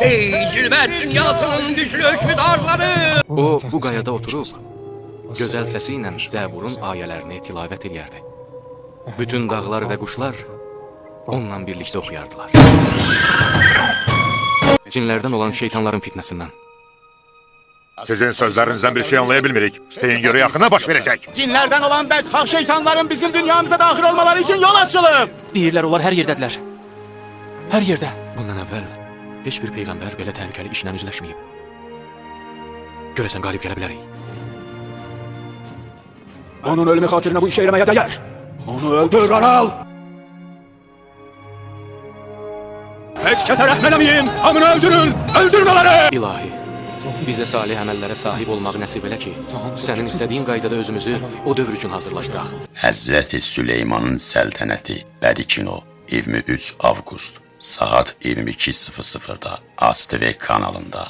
Ey zülmət dünyasının güclü hükmüdarları! O, bu qayada oturub, gözəl səsi ilə Zəburun ayələrini tilavət edərdi. Bütün dağlar və quşlar onunla birlikdə oxuyardılar. Cinlərdən olan şeytanların fitnəsindən. Sizin sözlerinizden bir şey anlayabilmirik. Deyin göre yakına baş verecek. Cinlerden olan bedhah şeytanların bizim dünyamıza dahil olmaları için yol açılıb. Deyirlər onlar hər yerdədirlər. Hər yerdə. Bundan əvvəl heç bir peyğəmbər belə təhlükəli işlə üzləşməyib. Görəsən qalib gələ bilərik. Onun ölümü xatirinə bu işe eləməyə dəyər. Onu öldür, Aral! Heç kəsə rəhm eləməyin! Hamını öldürün! Öldürmələri! İlahi, bizə salih əməllərə sahib olmağı nəsib elə ki, sənin istədiyin qaydada özümüzü o dövr üçün hazırlaşdıraq. Həzrəti Süleymanın səltənəti Bədikino 23 avqust saat 22:00-da ASTV kanalında.